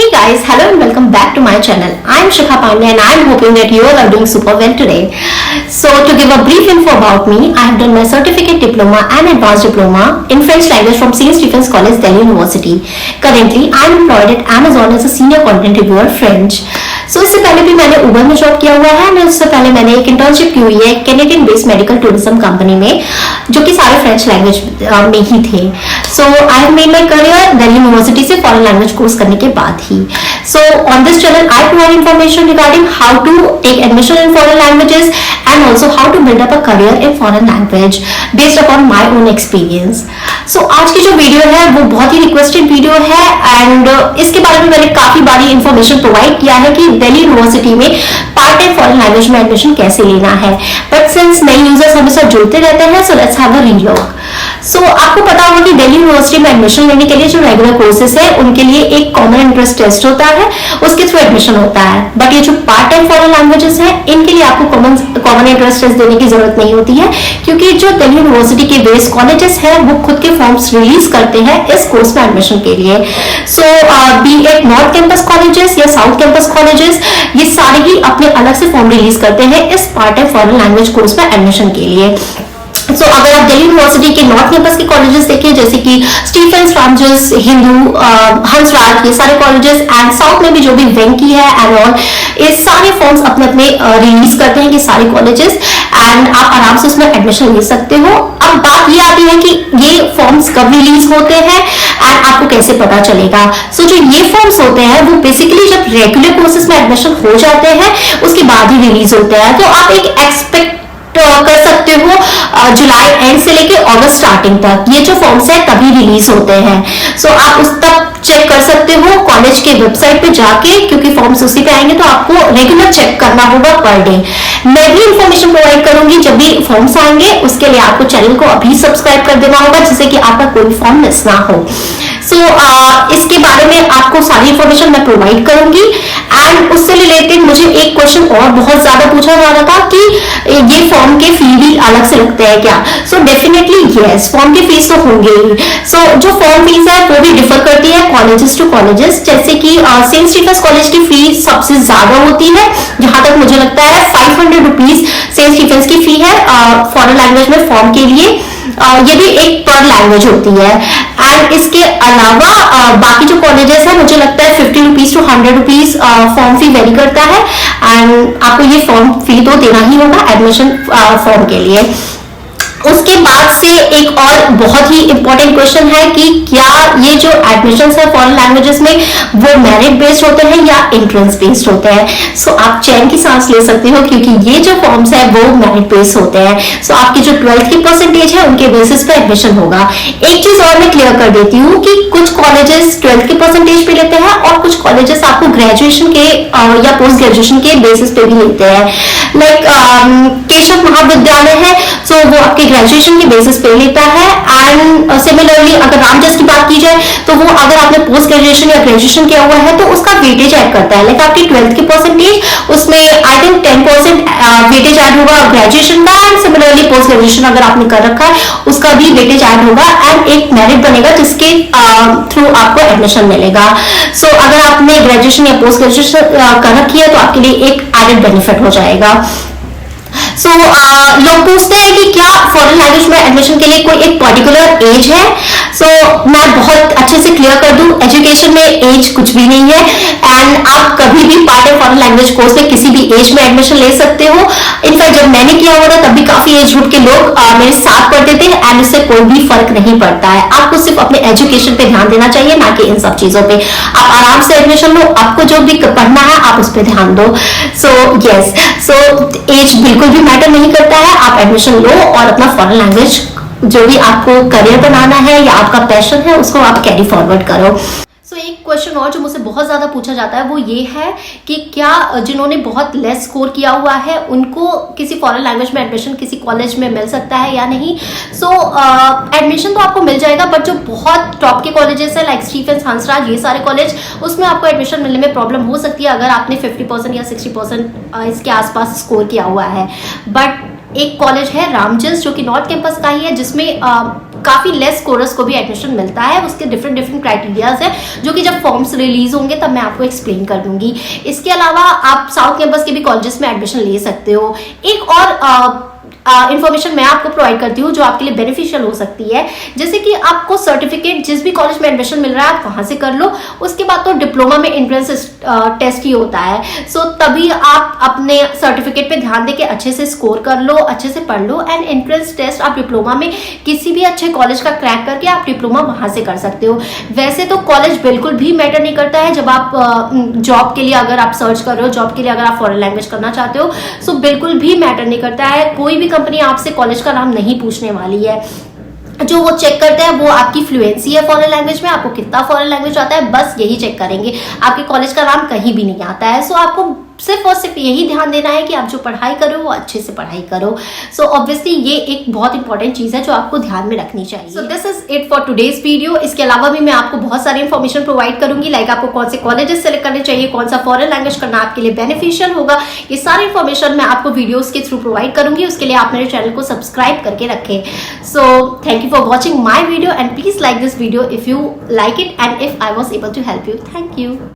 Hey guys, hello and welcome back to my channel. I am Shikha Pandey and I am hoping that you all are doing super well today. So to give a brief info about me, I have done my certificate diploma and advanced diploma in French language from St. Stephen's College, Delhi University. Currently, I am employed at Amazon as a senior content reviewer French. So इससे पहले भी मैंने उबर में job किया हुआ है और उससे पहले मैंने एक इंटर्नशिप की हुई है Canadian based medical tourism company में, जो कि सारे फ्रेंच लैंग्वेज में ही थे. So I have made my career Delhi University से फॉरेन लैंग्वेज कोर्स करने के बाद ही. So on this channel I provide information regarding how to take admission in foreign languages and also how to build up a career in foreign language based upon my own experience. So आज की जो video है वो बहुत he requested video है and इसके बारे में मैंने काफी बारी इंफॉर्मेशन प्रोवाइड किया है कि दिल्ली यूनिवर्सिटी में पार्ट टाइम फॉरेन लैंग्वेज में एडमिशन कैसे लेना है. बट सिंस नए यूजर्स हमें साथ जुड़ते रहते हैं, so let's have a relog. So आपको पता होगा कि दिल्ली यूनिवर्सिटी में एडमिशन लेने के लिए जो रेगुलर कोर्सेज है उनके लिए एक कॉमन इंटरेस्ट टेस्ट होता है, उसके थ्रू एडमिशन होता है. बट ये जो पार्ट टाइम फॉरेन लैंग्वेजेस है इनके लिए आपको कॉमन इंटरेस्ट टेस्ट देने की जरूरत नहीं होती है, क्योंकि जो दिल्ली यूनिवर्सिटी के बेस कॉलेजेस है वो खुद के फॉर्म्स रिलीज करते हैं इस कोर्स में एडमिशन के लिए. So be it north campus colleges या साउथ कैंपस कॉलेजेस, ये सारे ही अपने अलग से फॉर्म रिलीज करते हैं इस part time foreign language course में एडमिशन के लिए. सो अगर आप दिल्ली यूनिवर्सिटी के नॉर्थ कैंपस के कॉलेजेस देखें, जैसे कि स्टीफेंस, रामजस, हिंदू, हंसराज, ये सारे कॉलेजेस, एंड साउथ में भी जो भी वेंकी है एंड ऑल, ये सारे फॉर्म्स अपने अपने रिलीज करते हैं कि सारे कॉलेजेस, एंड आप आराम से उसमें एडमिशन ले सकते हो. अब बात ये आती है कि ये फॉर्म्स कब रिलीज होते हैं एंड आपको कैसे पता चलेगा. सो जो ये फॉर्म्स होते हैं वो बेसिकली जब रेगुलर कोर्सेज में एडमिशन हो जाते हैं उसके बाद ही रिलीज होते हैं. तो आप एक एक्सपेक्ट कर सकते हो जुलाई एंड से लेके अगस्त स्टार्टिंग तक ये जो फॉर्म्स है तभी रिलीज होते हैं. सो आप उस तक चेक कर सकते हो कॉलेज के वेबसाइट पे जाके, क्योंकि फॉर्म्स उसी पे आएंगे तो आपको रेगुलर चेक करना होगा पर डे. मैं भी इंफॉर्मेशन प्रोवाइड करूंगी जब भी फॉर्म्स आएंगे. उसके लिए आपको चैनल को अभी सब्सक्राइब कर देना होगा जिससे कि आपका कोई फॉर्म मिस ना हो. सो इसके बारे में आपको सारी इंफॉर्मेशन मैं प्रोवाइड करूंगी. एंड उससे रिलेटेड मुझे एक क्वेश्चन और बहुत ज्यादा पूछा जा रहा था कि ये फॉर्म के फी भी अलग से लगते हैं क्या. सो डेफिनेटली यस, फॉर्म के फीस तो होंगे ही. सो जो फॉर्म फीस है वो भी डिफर करती है कॉलेजेस टू कॉलेजेस. जैसे कि सेंट स्टीफेंस कॉलेज की फीस सबसे ज्यादा होती है, जहां तक मुझे लगता है 500 रुपीज सेंट स्टीफेंस की फी है फॉरेन लैंग्वेज में फॉर्म के लिए. ये भी एक पर लैंग्वेज होती है. एंड इसके अलावा बाकी जो कॉलेजेस है मुझे लगता है 50 rupees to 100 rupees form fee vary करता है. एंड आपको ये फॉर्म फी तो देना ही होगा एडमिशन फॉर्म के लिए. उसके बाद से एक और बहुत ही इंपॉर्टेंट क्वेश्चन है कि क्या ये जो एडमिशन है फॉरेन लैंग्वेजेस में वो मेरिट बेस्ड होते हैं या एंट्रेंस बेस्ड होते हैं. सो आप चैन की सांस ले सकते हो क्योंकि ये जो फॉर्म्स है वो मेरिट बेस्ड होते हैं. सो आपकी जो 12th की परसेंटेज है उनके बेसिस पे एडमिशन होगा. एक चीज और मैं क्लियर कर देती हूँ कि कुछ कॉलेजेस 12th की परसेंटेज पे लेते हैं और कुछ कॉलेजेस आपको ग्रेजुएशन के या पोस्ट ग्रेजुएशन के बेसिस पे भी लेते हैं. लाइक केशव महाविद्यालय है, सो वो आपके ग्रेजुएशन के बेसिस पे लेता है. एंड सिमिलरली अगर रामजस की बात की जाए तो वो अगर आपने पोस्ट ग्रेजुएशन या ग्रेजुएशन किया हुआ है तो उसका वेटेज ऐड करता है. लाइक आपकी 12th की परसेंटेज उसमें आई थिंक 10% वेटेज ऐड होगा ग्रेजुएशन का. एंड सिमिलरली पोस्ट ग्रेजुएशन अगर आपने कर रखा है उसका भी वेटेज ऐड होगा एंड एक मेरिट बनेगा जिसके थ्रू आपको एडमिशन मिलेगा. सो अगर आपने ग्रेजुएशन या पोस्ट ग्रेजुएशन कर रखी है तो आपके लिए एक एडेड बेनिफिट हो जाएगा. सो लोग पूछते हैं कि क्या फॉरेन लैंग्वेज में एडमिशन के लिए कोई एक पर्टिकुलर एज है. सो मैं बहुत अच्छे से क्लियर कर दूं, एजुकेशन में एज कुछ भी नहीं है. एंड आप कभी भी part time foreign language course में किसी भी एज में एडमिशन ले सकते हो. इनफैक्ट जब मैंने किया हुआ था तब भी काफी एज ग्रुप के लोग मेरे साथ पढ़ते थे एंड इससे कोई भी फर्क नहीं पड़ता है. आपको सिर्फ अपने एजुकेशन पे ध्यान देना चाहिए, ना कि इन सब चीजों पे. आप आराम से एडमिशन लो, आपको जो भी पढ़ना है आप उस पर ध्यान दो. सो यस, सो एज बिल्कुल भी मैटर नहीं करता है. आप एडमिशन लो और अपना फॉरेन लैंग्वेज जो भी आपको करियर बनाना है या आपका पैशन है उसको आप कैरी फॉरवर्ड करो. सो एक क्वेश्चन और जो मुझसे बहुत ज्यादा पूछा जाता है वो ये है कि क्या जिन्होंने बहुत लेस स्कोर किया हुआ है उनको किसी फॉरेन लैंग्वेज में एडमिशन किसी कॉलेज में मिल सकता है या नहीं. सो एडमिशन तो आपको मिल जाएगा, बट जो बहुत टॉप के कॉलेजेस है लाइक स्टीफेंस, हंसराज, ये सारे कॉलेज, उसमें आपको एडमिशन मिलने में प्रॉब्लम हो सकती है अगर आपने 50% या 60% इसके आसपास स्कोर किया हुआ है. बट एक कॉलेज है रामजस जो कि नॉर्थ कैंपस का ही है, जिसमें काफ़ी लेस कोर्स को भी एडमिशन मिलता है। उसके डिफरेंट क्राइटेरियाज है जो कि जब फॉर्म्स रिलीज होंगे तब मैं आपको एक्सप्लेन कर दूंगी। इसके अलावा आप साउथ कैंपस के भी कॉलेजेस में एडमिशन ले सकते हो। एक और इन्फॉर्मेशन मैं आपको प्रोवाइड करती हूँ जो आपके लिए बेनिफिशियल हो सकती है, जैसे कि आपको सर्टिफिकेट जिस भी कॉलेज में एडमिशन मिल रहा है आप वहां से कर लो। उसके बाद तो डिप्लोमा में एंट्रेंस टेस्ट ही होता है, सो तभी आप अपने सर्टिफिकेट पे ध्यान देके अच्छे से स्कोर कर लो, अच्छे से पढ़ लो एंड एंट्रेंस टेस्ट आप डिप्लोमा में किसी भी अच्छे कॉलेज का क्रैक करके आप डिप्लोमा वहां से कर सकते हो। वैसे तो कॉलेज बिल्कुल भी मैटर नहीं करता है जब आप जॉब के लिए अगर आप सर्च कर रहे हो, जॉब के लिए अगर आप फॉरेन लैंग्वेज करना चाहते हो, सो बिल्कुल भी मैटर नहीं करता है। कोई भी कंपनी आपसे कॉलेज का नाम नहीं पूछने वाली है। जो वो चेक करते हैं वो आपकी फ्लुएंसी है फॉरेन लैंग्वेज में, आपको कितना फॉरेन लैंग्वेज आता है, बस यही चेक करेंगे। आपके कॉलेज का नाम कहीं भी नहीं आता है। सो आपको सिर्फ और सिर्फ यही ध्यान देना है कि आप जो पढ़ाई करो वो अच्छे से पढ़ाई करो। सो ऑब्वियसली ये एक बहुत इंपॉर्टेंट चीज है जो आपको ध्यान में रखनी चाहिए। So this is it for today's video. इसके अलावा भी मैं आपको बहुत सारी इन्फॉर्मेशन प्रोवाइड करूंगी, लाइक आपको कौन से कॉलेजेस सेलेक्ट करने चाहिए, कौन सा फॉरेन लैंग्वेज करना आपके लिए बेनिफिशियल होगा, ये सारी इन्फॉर्मेशन मैं आपको वीडियोज के थ्रू प्रोवाइड करूंगी। उसके लिए आप मेरे चैनल को सब्सक्राइब करके रखें। So thank you for watching my video and please like this video if you like it and if I was able to help you. Thank you.